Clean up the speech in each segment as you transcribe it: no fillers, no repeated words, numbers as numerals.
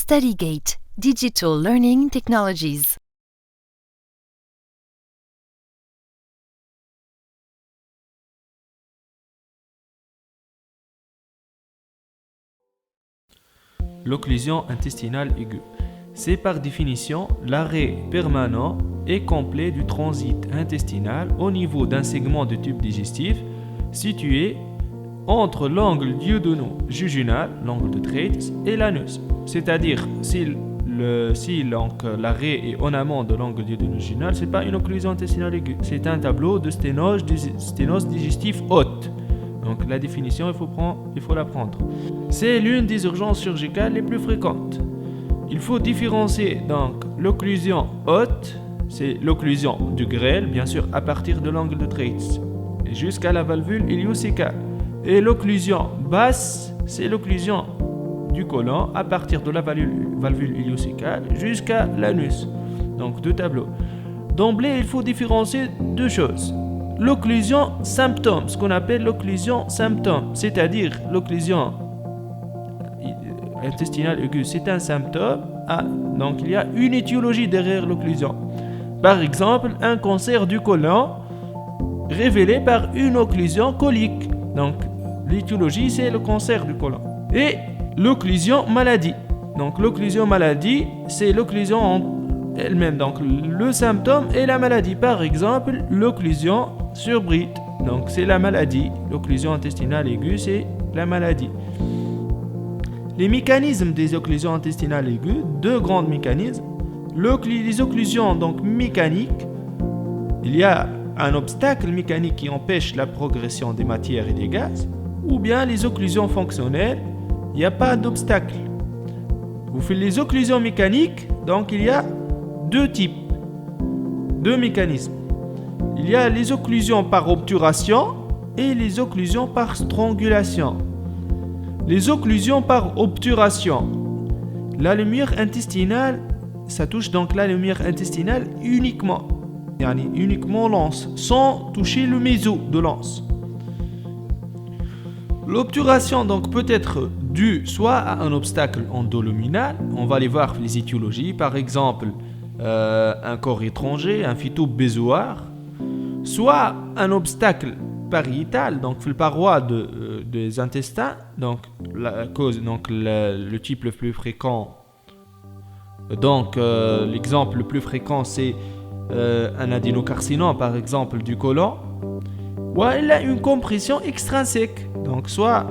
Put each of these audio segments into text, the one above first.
StudyGate Digital Learning Technologies. L'occlusion intestinale aiguë. C'est par définition l'arrêt permanent et complet du transit intestinal au niveau d'un segment du tube digestif situé entre l'angle duodéno-jejunal, l'angle de Treitz, et l'anus. C'est-à-dire, si l'arrêt est en amont de l'angle duodéno-jejunal, ce n'est pas une occlusion intestinale aiguë, c'est un tableau de sténose digestif haute. Donc la définition, il faut la prendre. C'est l'une des urgences chirurgicales les plus fréquentes. Il faut différencier donc l'occlusion haute, c'est l'occlusion du grêle, bien sûr à partir de l'angle de Treitz jusqu'à la valvule iléosécale. Et l'occlusion basse, c'est l'occlusion du côlon à partir de la valvule iléosécale jusqu'à l'anus. Donc deux tableaux. D'emblée, il faut différencier deux choses. L'occlusion symptôme, ce qu'on appelle l'occlusion symptôme, c'est-à-dire l'occlusion intestinale aiguë, c'est un symptôme. Donc il y a une étiologie derrière l'occlusion. Par exemple, un cancer du côlon révélé par une occlusion colique. Donc l'étiologie, c'est le cancer du côlon. Et l'occlusion maladie. Donc l'occlusion maladie, c'est l'occlusion elle-même, donc le symptôme et la maladie. Par exemple, l'occlusion surbrite, donc c'est la maladie. L'occlusion intestinale aiguë, c'est la maladie. Les mécanismes des occlusions intestinales aiguës, deux grands mécanismes. Les occlusions donc mécaniques, il y a un obstacle mécanique qui empêche la progression des matières et des gaz, ou bien les occlusions fonctionnelles, il n'y a pas d'obstacle. Vous faites les occlusions mécaniques, donc il y a deux types, deux mécanismes. Il y a les occlusions par obturation et les occlusions par strangulation. Les occlusions par obturation. La lumière intestinale, ça touche donc la lumière intestinale uniquement. Uniquement l'anse, sans toucher le méso de l'anse. L'obturation donc peut être due soit à un obstacle endoluminal, on va aller voir les étiologies, par exemple un corps étranger, un phytobézoar, soit un obstacle pariétal, donc la paroi des intestins, donc la cause, donc le type le plus fréquent. Donc l'exemple le plus fréquent c'est un adénocarcinome par exemple du côlon, ou elle a une compression extrinsèque, donc soit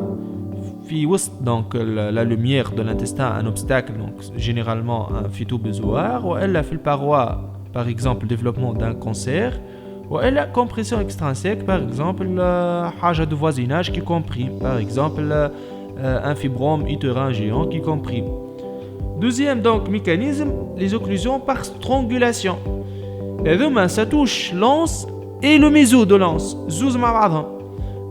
donc la lumière de l'intestin un obstacle, donc généralement un phytobézoar, ou elle a fait le paroi par exemple développement d'un cancer, ou elle a compression extrinsèque par exemple haja de voisinage qui comprime, par exemple un fibrome utérin géant qui comprime. Deuxième donc mécanisme, les occlusions par strangulation. Et demain ça touche l'anse et le méso de l'anse, zouz ma'badhom.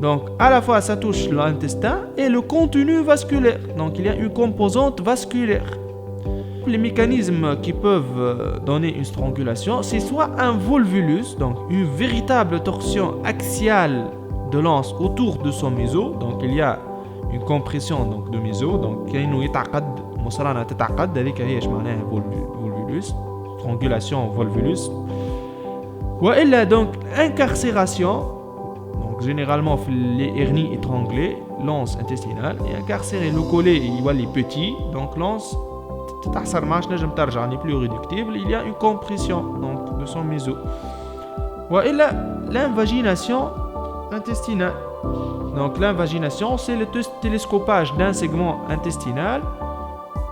Donc à la fois ça touche l'intestin et le contenu vasculaire. Donc il y a une composante vasculaire. Les mécanismes qui peuvent donner une strangulation, c'est soit un volvulus, donc une véritable torsion axiale de l'anse autour de son méso. Donc il y a une compression donc de méso. Donc كأنه يتعقد مصرانة تتعقد هذيك هي ايش معناها volvulus, strangulation volvulus. وإلا donc incarcération. Donc généralement les hernies étranglées, l'anse intestinale et incarcéré le collet il est petit, donc l'anse n'est plus réductible, il y a une compression donc de son méso. وإلا l'invagination intestinale. Donc l'invagination c'est le télescopage d'un segment intestinal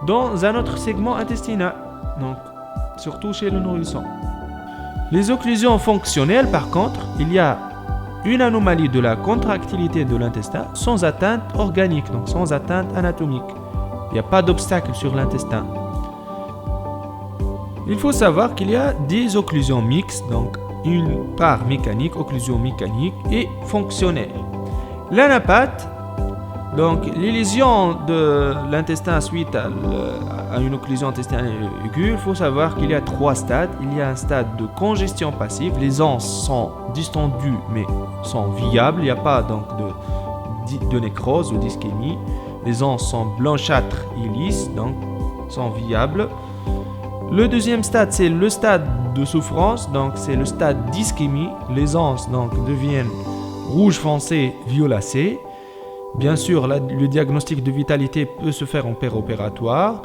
dans un autre segment intestinal, donc surtout chez le nourrisson. Les occlusions fonctionnelles par contre, il y a une anomalie de la contractilité de l'intestin sans atteinte organique, donc sans atteinte anatomique. Il n'y a pas d'obstacle sur l'intestin. Il faut savoir qu'il y a des occlusions mixtes, donc une part mécanique, occlusion mécanique et fonctionnelle. L'anapathe, donc les lésions de l'intestin suite à une occlusion intestinale aiguë, il faut savoir qu'il y a trois stades. Il y a un stade de congestion passive, les anses sont distendues mais sont viables, il n'y a pas donc de nécrose ou d'ischémie. Les anses sont blanchâtres et lisses, donc sont viables. Le deuxième stade, c'est le stade de souffrance, donc c'est le stade d'ischémie. Les anses donc deviennent rouge foncé, violacé. Bien sûr, le diagnostic de vitalité peut se faire en péropératoire.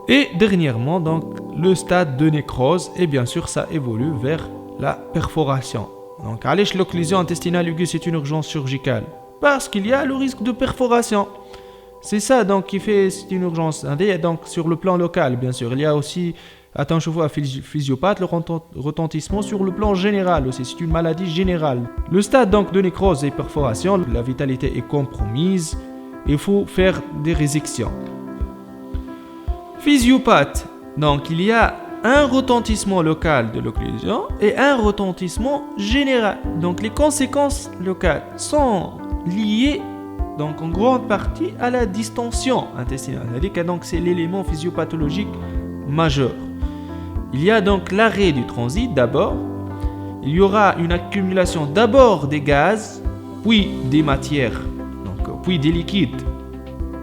Et dernièrement, donc, le stade de nécrose, et bien sûr, ça évolue vers la perforation. Donc, l'occlusion intestinale aiguë, c'est une urgence chirurgicale, parce qu'il y a le risque de perforation. C'est ça donc qui fait c'est une urgence. Donc, sur le plan local, bien sûr, il y a aussi, attention à physiopathe, le retentissement sur le plan général aussi. C'est une maladie générale. Le stade donc de nécrose et perforation, la vitalité est compromise. Il faut faire des résections. Physiopathe, donc il y a un retentissement local de l'occlusion et un retentissement général. Donc les conséquences locales sont liées donc en grande partie à la distension intestinale. C'est-à-dire que donc c'est l'élément physiopathologique majeur. Il y a donc l'arrêt du transit d'abord. Il y aura une accumulation d'abord des gaz, puis des matières, donc, puis des liquides.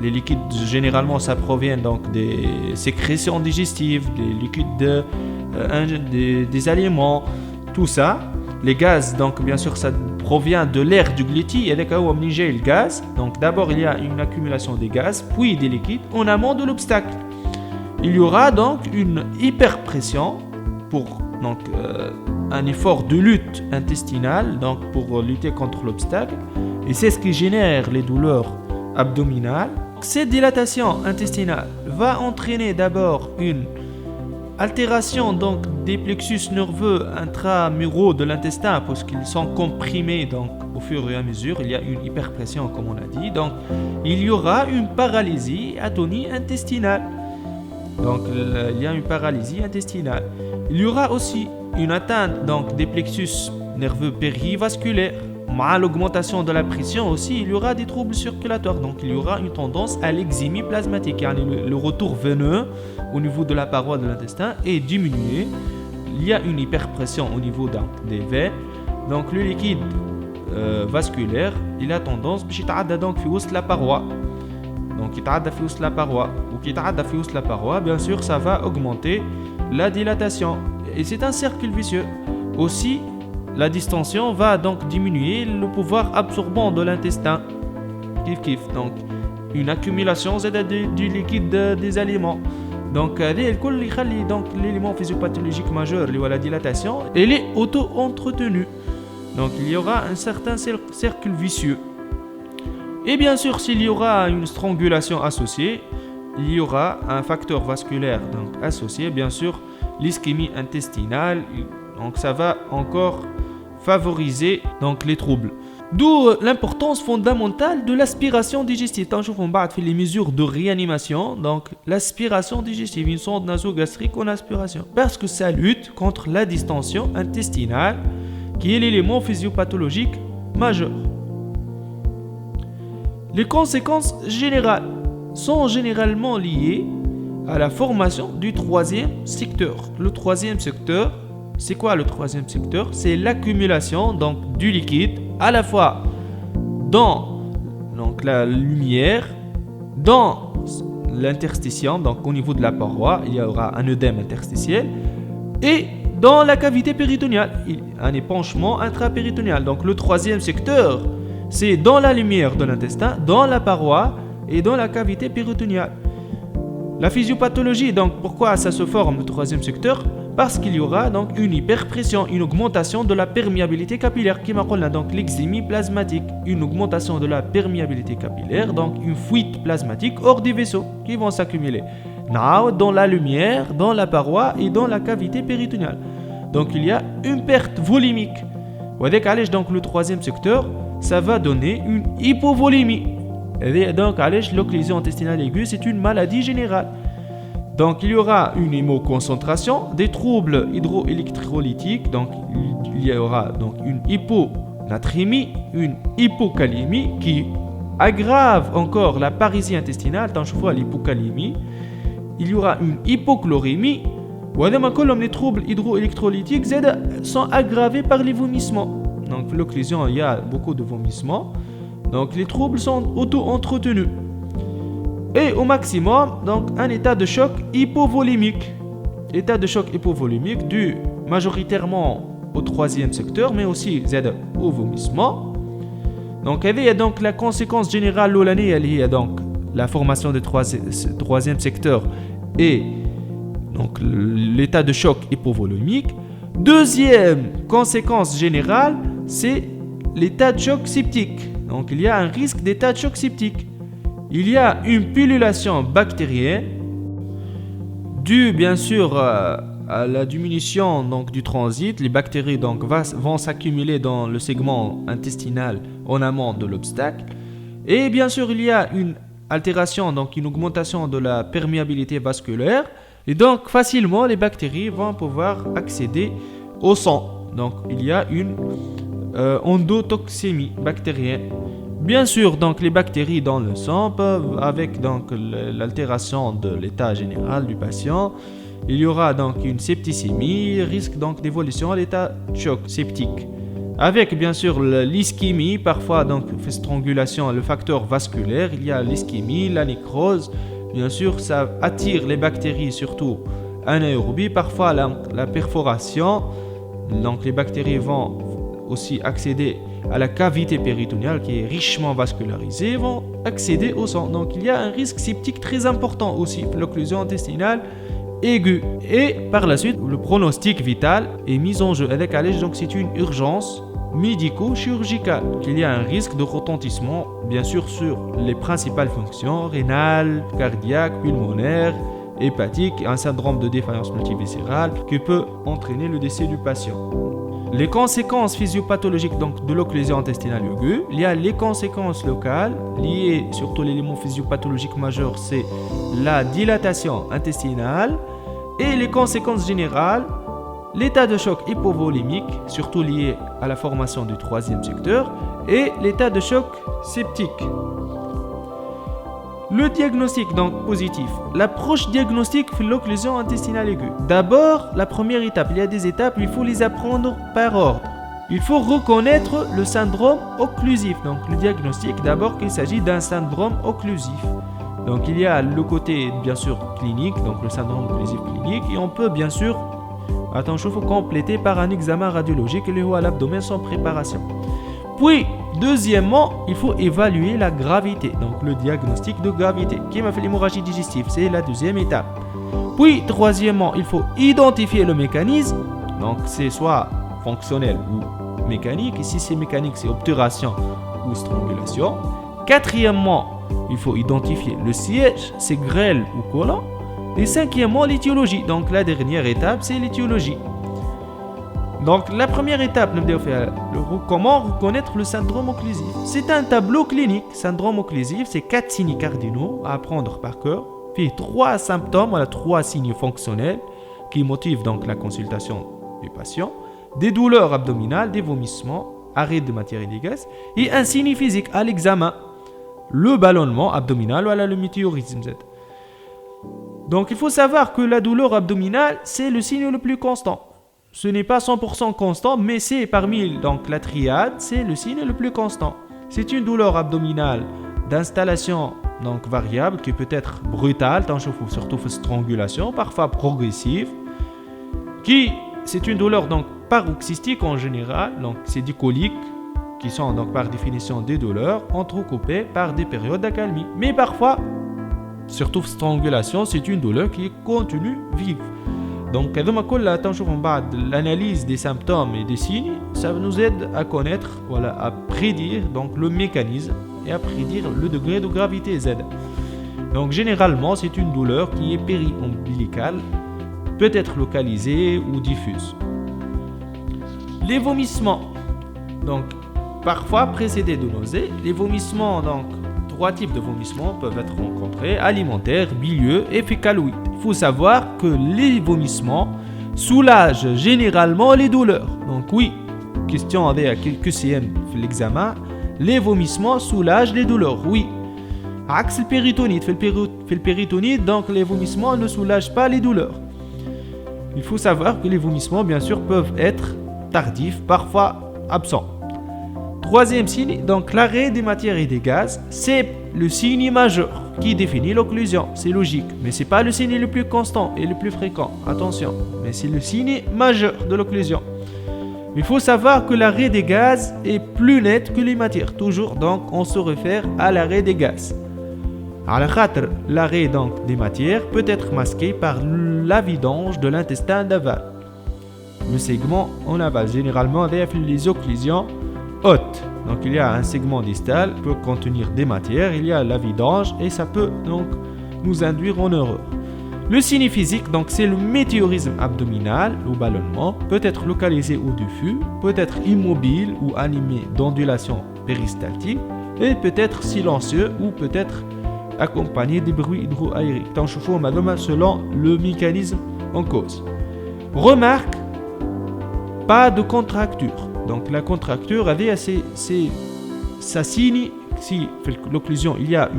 Les liquides, généralement, ça provient donc des sécrétions digestives, des liquides des aliments, tout ça. Les gaz, donc bien sûr, ça provient de l'air du gluti et dès qu'on le gaz. Donc d'abord, il y a une accumulation des gaz, puis des liquides en amont de l'obstacle. Il y aura donc une hyperpression pour donc, un effort de lutte intestinale, donc pour lutter contre l'obstacle. Et c'est ce qui génère les douleurs abdominales. Cette dilatation intestinale va entraîner d'abord une altération donc, des plexus nerveux intramuraux de l'intestin parce qu'ils sont comprimés donc, au fur et à mesure. Il y a une hyperpression comme on a dit. Donc il y aura une paralysie, atonie intestinale. Donc il y a une paralysie intestinale. Il y aura aussi une atteinte donc, des plexus nerveux périvasculaires. À l'augmentation de la pression aussi, il y aura des troubles circulatoires. Donc il y aura une tendance à l'exémie plasmatique. Le retour veineux au niveau de la paroi de l'intestin est diminué. Il y a une hyperpression au niveau des veines. Donc le liquide vasculaire, il a tendance à donc la paroi. Donc il la paroi. Ou qui la paroi, bien sûr, ça va augmenter la dilatation. Et c'est un cercle vicieux. Aussi, la distension va donc diminuer le pouvoir absorbant de l'intestin. Donc, une accumulation du liquide des aliments. Donc, l'élément physiopathologique majeur, la dilatation, elle est auto-entretenue. Donc, il y aura un certain cercle vicieux. Et bien sûr, s'il y aura une strangulation associée, il y aura un facteur vasculaire donc, associé, bien sûr, l'ischémie intestinale. Donc, ça va encore favoriser donc les troubles. D'où l'importance fondamentale de l'aspiration digestive. On va faire les mesures de réanimation. Donc l'aspiration digestive, une sonde nasogastrique en aspiration, parce que ça lutte contre la distension intestinale, qui est l'élément physiopathologique majeur. Les conséquences générales sont généralement liées à la formation du troisième secteur. Le troisième secteur, c'est quoi le troisième secteur? C'est l'accumulation donc, du liquide à la fois dans donc, la lumière, dans l'interstitient, donc au niveau de la paroi, il y aura un œdème interstitiel, et dans la cavité péritonéale, un épanchement intrapéritonéal. Donc le troisième secteur, c'est dans la lumière de l'intestin, dans la paroi et dans la cavité péritonéale. La physiopathologie, donc pourquoi ça se forme le troisième secteur? Parce qu'il y aura donc une hyperpression, une augmentation de la perméabilité capillaire, qui m'appelle donc l'exémie plasmatique, une augmentation de la perméabilité capillaire, donc une fuite plasmatique hors des vaisseaux qui vont s'accumuler dans la lumière, dans la paroi et dans la cavité péritonéale. Donc il y a une perte volumique. Donc le troisième secteur, ça va donner une hypovolémie. Et donc l'occlusion intestinale aiguë, c'est une maladie générale. Donc il y aura une hémoconcentration, des troubles hydroélectrolytiques, donc il y aura donc une hyponatrémie, une hypocalémie qui aggrave encore la parésie intestinale, tant je vois l'hypocalémie. Il y aura une hypochlorémie, les troubles hydroélectrolytiques sont aggravés par les vomissements. Donc l'occlusion, il y a beaucoup de vomissements, donc les troubles sont auto-entretenus. Et au maximum, donc un état de choc hypovolémique. État de choc hypovolémique dû majoritairement au troisième secteur, mais aussi au vomissement. Donc, il y a donc la conséquence générale de l'année, il y a donc la formation du troisième secteur et donc l'état de choc hypovolémique. Deuxième conséquence générale, c'est l'état de choc septique. Donc, il y a un risque d'état de choc septique. Il y a une pullulation bactérienne due bien sûr à la diminution donc, du transit. Les bactéries donc, vont s'accumuler dans le segment intestinal en amont de l'obstacle. Et bien sûr, il y a une altération, donc une augmentation de la perméabilité vasculaire. Et donc, facilement, les bactéries vont pouvoir accéder au sang. Donc, il y a une endotoxémie bactérienne. Bien sûr, donc, les bactéries dans le sang peuvent, avec donc, l'altération de l'état général du patient, il y aura donc une septicémie, risque donc d'évolution à l'état de choc septique. Avec bien sûr l'ischémie, parfois donc strangulation, le facteur vasculaire, il y a l'ischémie, la nécrose. Bien sûr, ça attire les bactéries, surtout anaérobie, parfois la perforation. Donc les bactéries vont aussi accéder à la cavité péritonéale qui est richement vascularisée, vont accéder au sang. Donc il y a un risque septique très important aussi, l'occlusion intestinale aiguë. Et par la suite, le pronostic vital est mis en jeu. Avec allège, donc c'est une urgence médico-chirurgicale. Il y a un risque de retentissement, bien sûr, sur les principales fonctions rénales, cardiaques, pulmonaires, hépatiques, un syndrome de défaillance multiviscérale qui peut entraîner le décès du patient. Les conséquences physiopathologiques donc, de l'occlusion intestinale aiguë, il y a les conséquences locales liées, surtout l'élément physiopathologique majeur, c'est la dilatation intestinale, et les conséquences générales, l'état de choc hypovolémique, surtout lié à la formation du troisième secteur, et l'état de choc septique. Le diagnostic donc positif. L'approche diagnostique de l'occlusion intestinale aiguë. D'abord, la première étape, il y a des étapes, il faut les apprendre par ordre. Il faut reconnaître le syndrome occlusif. Donc le diagnostic, d'abord qu'il s'agit d'un syndrome occlusif. Donc il y a le côté bien sûr clinique, donc le syndrome occlusif clinique, et on peut bien sûr, attention, il faut compléter par un examen radiologique, le haut à l'abdomen sans préparation. Puis, deuxièmement, il faut évaluer la gravité, donc le diagnostic de gravité, qui m'a fait l'hémorragie digestive, c'est la deuxième étape. Puis, troisièmement, il faut identifier le mécanisme, donc c'est soit fonctionnel ou mécanique, et si c'est mécanique, c'est obturation ou strangulation. Quatrièmement, il faut identifier le siège, c'est grêle ou collant. Et cinquièmement, l'étiologie, donc la dernière étape, c'est l'étiologie. Donc la première étape, comment reconnaître le syndrome occlusif. C'est un tableau clinique. Syndrome occlusif, c'est 4 signes cardinaux à apprendre par cœur. Puis 3 symptômes, 3 signes fonctionnels qui motivent donc la consultation du patient. Des douleurs abdominales, des vomissements, arrêt de matière et des gaz. Et un signe physique à l'examen, le ballonnement abdominal ou le météorisme. Donc il faut savoir que la douleur abdominale, c'est le signe le plus constant. Ce n'est pas 100% constant, mais c'est parmi donc, la triade, c'est le signe le plus constant. C'est une douleur abdominale d'installation donc, variable qui peut être brutale, surtout strangulation, parfois progressive, c'est une douleur donc, paroxystique en général, donc c'est des coliques qui sont donc par définition des douleurs entrecoupées par des périodes d'accalmie. Mais parfois, surtout strangulation, c'est une douleur qui est continue, vive. Donc, l'analyse des symptômes et des signes, ça nous aide à connaître, à prédire donc, le mécanisme et à prédire le degré de gravité Z. Donc, généralement, c'est une douleur qui est périombilicale, peut être localisée ou diffuse. Les vomissements, donc, parfois précédés de nausées. Les vomissements, donc, 3 types de vomissements peuvent être rencontrés, alimentaires, bilieux et fécaloïdes. Il faut savoir que les vomissements soulagent généralement les douleurs. Donc oui, question avec quelques CM l'examen, les vomissements soulagent les douleurs, oui. Axe le péritonite, fait le péritonite, donc les vomissements ne soulagent pas les douleurs. Il faut savoir que les vomissements, bien sûr, peuvent être tardifs, parfois absents. Troisième signe, donc l'arrêt des matières et des gaz, c'est le signe majeur. qui définit l'occlusion. C'est logique, mais c'est pas le signe le plus constant et le plus fréquent. Attention, mais c'est le signe majeur de l'occlusion. Il faut savoir que l'arrêt des gaz est plus net que les matières. Toujours, donc, on se réfère à l'arrêt des gaz. L'arrêt donc des matières peut être masqué par la vidange de l'intestin d'aval. Le segment en aval, généralement, les occlusions hautes. Donc, il y a un segment distal qui peut contenir des matières. Il y a la vidange et ça peut donc nous induire en erreur. Le signe physique, donc, c'est le météorisme abdominal ou ballonnement, peut être localisé au-dessus, peut être immobile ou animé d'ondulations péristaltiques et peut être silencieux ou peut être accompagné des bruits hydro-aériques, selon le mécanisme en cause. Remarque, pas de contracture. Donc la contracture, ça signe, si l'occlusion, il y a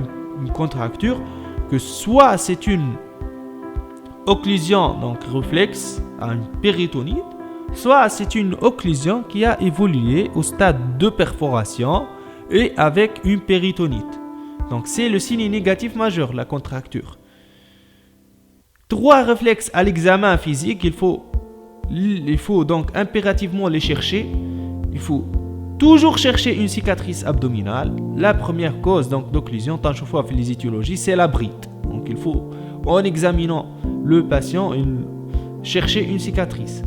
une contracture, que soit c'est une occlusion, donc réflexe à une péritonite, soit c'est une occlusion qui a évolué au stade de perforation et avec une péritonite. Donc c'est le signe négatif majeur, la contracture. 3 réflexes à l'examen physique, il faut donc impérativement les chercher. Il faut toujours chercher une cicatrice abdominale. La première cause donc d'occlusion, tant fois fait les étiologies, c'est la brite. Donc il faut, en examinant le patient, chercher une cicatrice.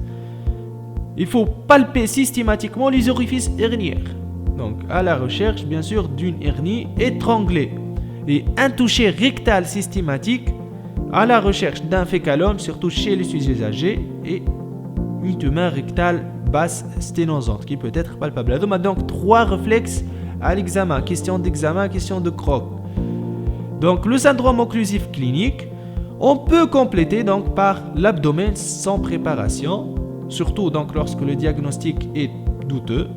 Il faut palper systématiquement les orifices herniaires. Donc à la recherche bien sûr d'une hernie étranglée. Et un toucher rectal systématique à la recherche d'un fécalome, surtout chez les sujets âgés, et une tumeur rectale basse sténosante qui peut être palpable. On a donc 3 réflexes à l'examen. Question d'examen, question de croque. Donc le syndrome occlusif clinique, on peut compléter donc par l'abdomen sans préparation, surtout donc lorsque le diagnostic est douteux.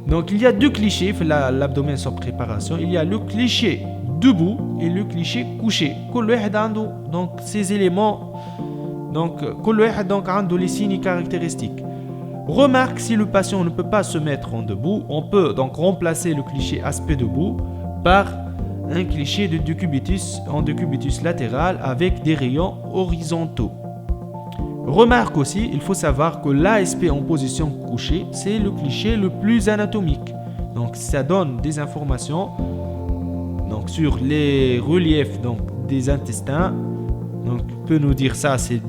Donc il y a 2 clichés pour l'abdomen sans préparation. Il y a le cliché debout et le cliché couché. Donc ces éléments, donc les signes caractéristiques. Remarque, si le patient ne peut pas se mettre en debout, on peut donc remplacer le cliché aspect debout par un cliché de décubitus en décubitus latéral avec des rayons horizontaux. Remarque aussi, il faut savoir que l'ASP en position couchée, c'est le cliché le plus anatomique. Donc ça donne des informations donc, sur les reliefs donc, des intestins. Donc on peut nous dire ça c'est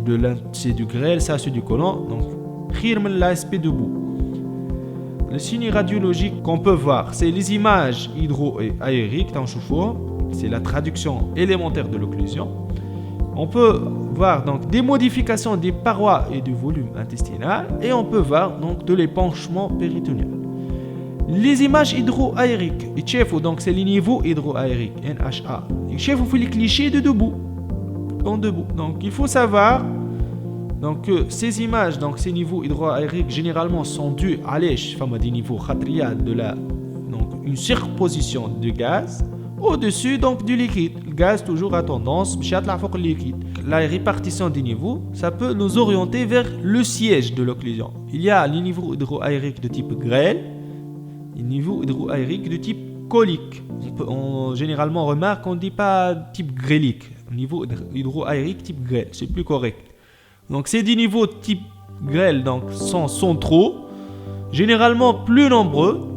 du grêle, ça c'est du côlon. Donc l'ASP debout. Le signe radiologique qu'on peut voir, c'est les images hydro-aériques, c'est la traduction élémentaire de l'occlusion. On peut voir donc des modifications des parois et du volume intestinal et on peut voir donc de l'épanchement péritonéal. Les images hydro-aériques, donc c'est les niveaux hydro-aériques, NHA. Les clichés de debout. En debout. Donc il faut savoir donc, que ces images, donc ces niveaux hydro-aériques généralement sont dus à des niveaux donc une surposition de gaz au-dessus donc du liquide. Le gaz toujours a tendance à le liquide. La répartition des niveaux, ça peut nous orienter vers le siège de l'occlusion. Il y a les niveaux hydro-aériques de type grêle, les niveaux hydro-aériques de type colique. On généralement remarque qu'on ne dit pas type grélique. Niveau hydro-aérique type grêle, c'est plus correct. Donc ces 10 niveaux type grêle donc, sont trop, généralement plus nombreux,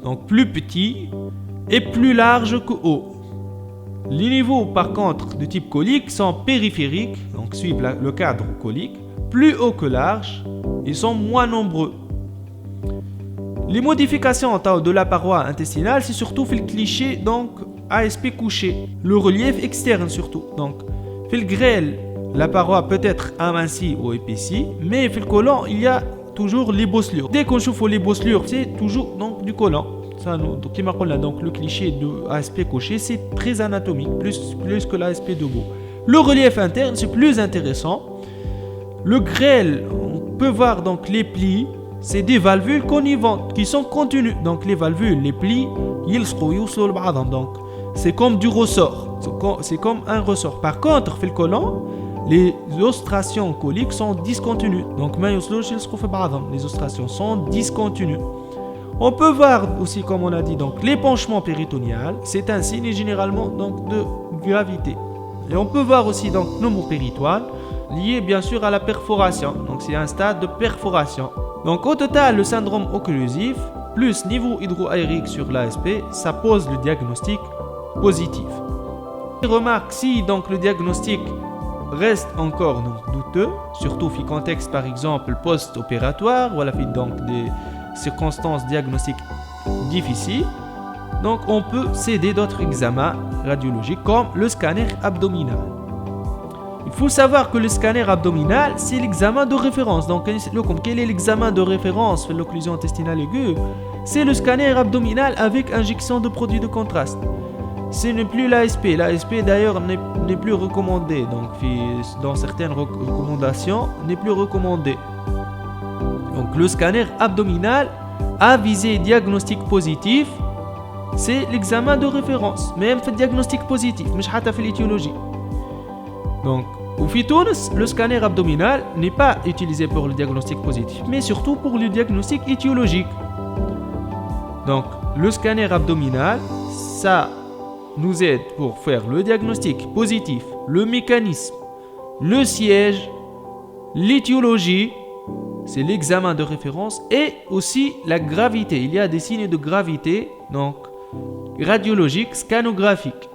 donc plus petits et plus larges que hauts. Les niveaux par contre de type colique sont périphériques, donc suivent le cadre colique, plus haut que large et sont moins nombreux. Les modifications de la paroi intestinale, c'est surtout fait le cliché donc ASP couché, le relief externe surtout. Donc fait le grêle, la paroi peut être amincie ou épaissie, mais fait le côlon, il y a toujours les bosselures. Dès qu'on chauffe les bosselures, c'est toujours donc du côlon. Ça, donc le cliché de ASP couché, c'est très anatomique, plus que l'ASP debout. Le relief interne, c'est plus intéressant. Le grêle, on peut voir donc les plis, c'est des valvules connivantes qui sont continues. Donc les valvules, les plis, donc c'est comme du ressort. C'est comme un ressort. Par contre, fait le côlon, les ostrations coliques sont discontinues. Donc les ostrations sont discontinues. On peut voir aussi, comme on a dit, donc l'épanchement péritonéal, c'est un signe généralement donc de gravité. Et on peut voir aussi donc pneumopéritoine, lié bien sûr à la perforation. Donc c'est un stade de perforation. Donc au total, le syndrome occlusif plus niveau hydroaérique sur l'ASP, ça pose le diagnostic positif. Remarque, si donc le diagnostic reste encore donc, douteux, surtout dans le contexte par exemple post-opératoire, ou à la fin donc des circonstances diagnostiques difficiles, donc on peut céder d'autres examens radiologiques comme le scanner abdominal. Il faut savoir que le scanner abdominal, c'est l'examen de référence. Donc, quel est l'examen de référence pour l'occlusion intestinale aiguë? C'est le scanner abdominal avec injection de produits de contraste. Ce n'est plus l'ASP. L'ASP d'ailleurs n'est plus recommandé. Donc, dans certaines recommandations, n'est plus recommandé. Donc, le scanner abdominal à visée diagnostic positif, c'est l'examen de référence. Même fait diagnostic positif, mais pas fait l'étiologie. Donc, au Tunis, le scanner abdominal n'est pas utilisé pour le diagnostic positif, mais surtout pour le diagnostic étiologique. Donc, le scanner abdominal, ça nous aide pour faire le diagnostic positif, le mécanisme, le siège, l'étiologie, c'est l'examen de référence, et aussi la gravité. Il y a des signes de gravité, donc radiologiques, scanographiques.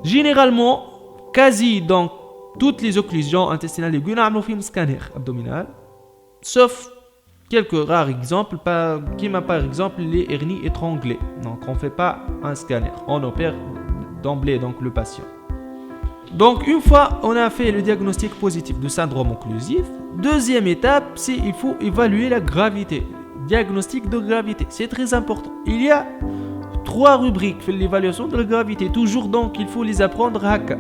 Généralement, quasi dans toutes les occlusions intestinales aiguës, nous avons un scanner abdominal, sauf quelques rares exemples, qui m'a par exemple les hernies étranglées. Donc on ne fait pas un scanner, on opère d'emblée donc le patient. Donc une fois on a fait le diagnostic positif de syndrome occlusif, deuxième étape, c'est il faut évaluer la gravité. Diagnostic de gravité, c'est très important. Il y a 3 rubriques pour l'évaluation de la gravité, toujours donc il faut les apprendre à Haka.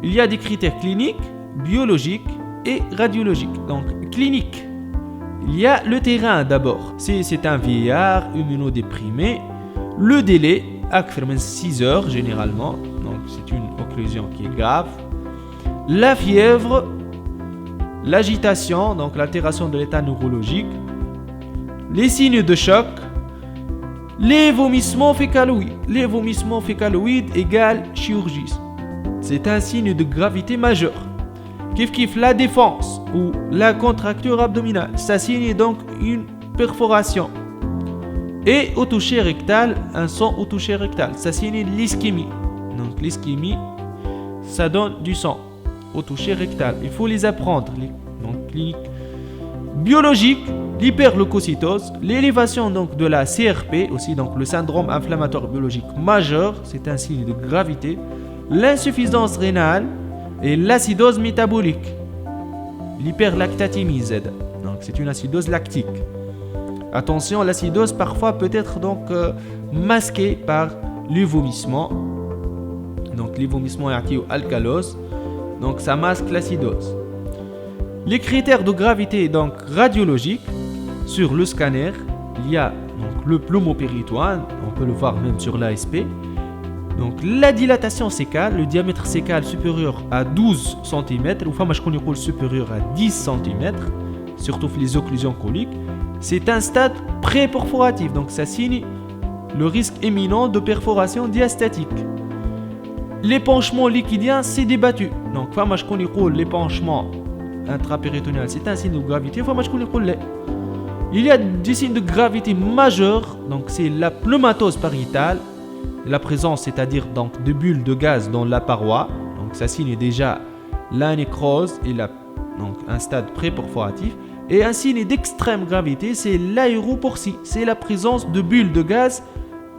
Il y a des critères cliniques, biologiques et radiologiques. Donc, clinique, il y a le terrain d'abord. Si c'est un vieillard immunodéprimé, le délai, 6 heures généralement, donc c'est une occlusion qui est grave. La fièvre, l'agitation, donc l'altération de l'état neurologique, les signes de choc, les vomissements fécaloïdes. Les vomissements fécaloïdes égale chirurgie. C'est un signe de gravité majeure. Kif la défense ou la contracture abdominale, ça signe donc une perforation. Et au toucher rectal, un sang au toucher rectal, ça signe l'ischémie. Donc l'ischémie, ça donne du sang au toucher rectal. Il faut les apprendre. Donc clinique biologique, l'hyperleucocytose, l'élévation donc de la CRP aussi, donc le syndrome inflammatoire biologique majeur, c'est un signe de gravité. L'insuffisance rénale et l'acidose métabolique, l'hyperlactatémie Z. Donc c'est une acidose lactique. Attention, l'acidose parfois peut être donc masquée par les vomissements. Donc les vomissements alcalose, donc ça masque l'acidose. Les critères de gravité donc radiologiques sur le scanner, il y a donc le pneumopéritoine, on peut le voir même sur l'ASP. Donc la dilatation sécale, le diamètre sécal supérieur à 12 cm, ou enfin je connais supérieur à 10 cm, surtout les occlusions coliques, c'est un stade pré-perforatif, donc ça signe le risque imminent de perforation diastatique. L'épanchement liquidien s'est débattu, donc enfin je connais l'épanchement intrapéritonéal, c'est un signe de gravité, enfin je connais il y a des signes de gravité majeurs, donc c'est la pneumatose pariétale, la présence, c'est-à-dire donc de bulles de gaz dans la paroi, donc ça signe déjà la nécrose et donc un stade pré-perforatif. Et un signe d'extrême gravité, c'est l'aéroportie, c'est la présence de bulles de gaz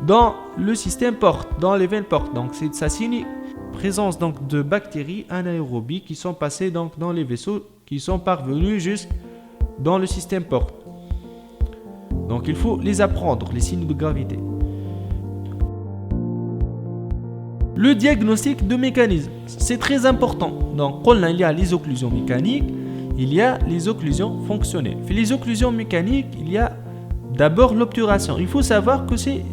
dans le système porte, dans les veines portes. Donc ça signe présence donc de bactéries anaérobies qui sont passées donc dans les vaisseaux, qui sont parvenues jusque dans le système porte. Donc il faut les apprendre, les signes de gravité. Le diagnostic de mécanisme, c'est très important. Donc, il y a les occlusions mécaniques, il y a les occlusions fonctionnelles. Pour les occlusions mécaniques, il y a d'abord l'obturation. Il faut savoir que c'est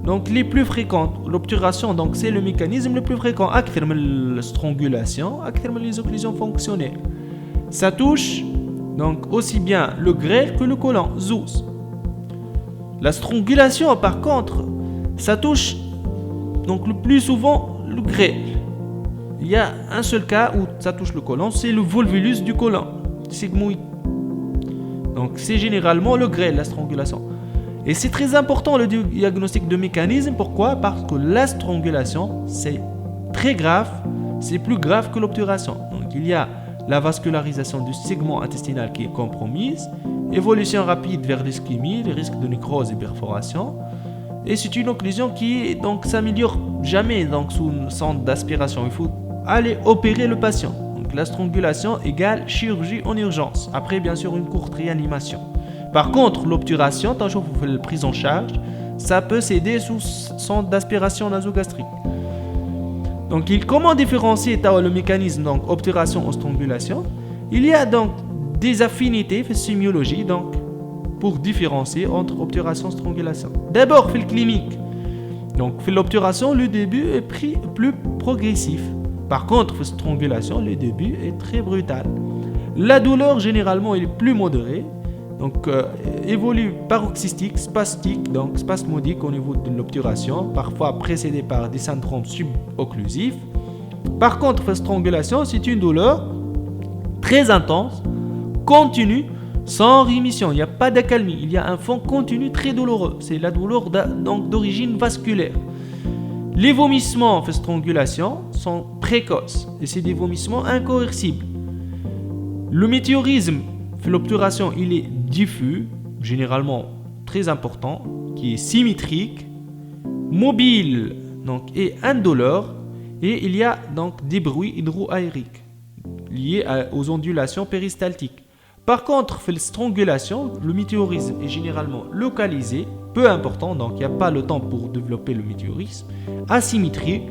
donc les plus fréquentes. L'obturation, donc c'est le mécanisme le plus fréquent. La strangulation, les occlusions fonctionnelles. Ça touche donc aussi bien le grêle que le côlon, ZOUS. La strangulation, par contre, ça touche donc le plus souvent le grêle. Il y a un seul cas où ça touche le côlon, c'est le volvulus du côlon, sigmoïde. Donc c'est généralement le grêle, la strangulation. Et c'est très important le diagnostic de mécanisme. Pourquoi? Parce que la strangulation, c'est très grave, c'est plus grave que l'obturation. Donc il y a la vascularisation du segment intestinal qui est compromise, évolution rapide vers l'ischémie, les risques de nécrose et perforation. Et c'est une occlusion qui donc s'améliore jamais donc sous une sonde d'aspiration. Il faut aller opérer le patient. Donc la strangulation égale chirurgie en urgence. Après bien sûr une courte réanimation. Par contre l'obturation, tant que vous faites la prise en charge, ça peut s'aider sous sonde d'aspiration nasogastrique. Donc comment différencier le mécanisme donc obturation ou strangulation? Il y a donc des affinités en sémiologie donc pour différencier entre obturation et strangulation. D'abord, fait le clinique. Donc, fait l'obturation, le début est plus progressif. Par contre, fait strangulation, le début est très brutal. La douleur, généralement, elle est plus modérée. Donc, évolue paroxystique, spastique, donc spasmodique au niveau de l'obturation, parfois précédée par des syndromes subocclusifs. Par contre, fait strangulation, c'est une douleur très intense, continue, sans rémission, il n'y a pas d'accalmie, il y a un fond continu très douloureux. C'est la douleur donc d'origine vasculaire. Les vomissements en strangulation sont précoces et c'est des vomissements incoercibles. Le météorisme, fait l'obturation, il est diffus, généralement très important, qui est symétrique, mobile donc, et indolore, et il y a donc des bruits hydroaériques liés aux ondulations péristaltiques. Par contre, fait la strangulation, le météorisme est généralement localisé, peu important, donc il n'y a pas le temps pour développer le météorisme, asymétrique,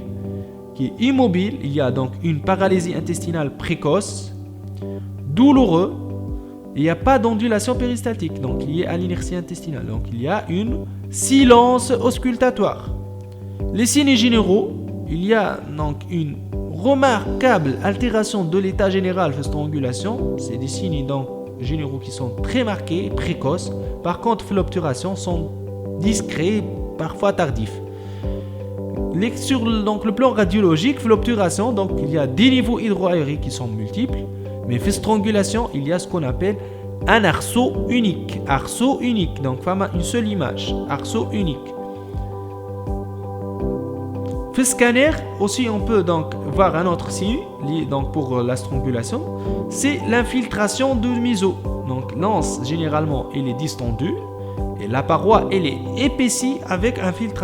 qui est immobile, il y a donc une paralysie intestinale précoce, douloureux, et il n'y a pas d'ondulation péristaltique, donc liée à l'inertie intestinale, donc il y a une silence auscultatoire. Les signes généraux, il y a donc une remarquable altération de l'état général de strangulation, c'est des signes donc généraux qui sont très marqués, précoces. Par contre, l'obturation sont discrets, parfois tardifs. Sur donc, le plan radiologique, l'obturation, donc il y a des niveaux hydroaériques qui sont multiples, mais fait strangulation, il y a ce qu'on appelle un arceau unique. Arceau unique, donc une seule image, arceau unique. Fait scanner, aussi on peut donc voir un autre signe donc pour la strangulation, c'est l'infiltration de méso. Donc l'anse généralement elle est distendue et la paroi elle est épaissie avec infiltration.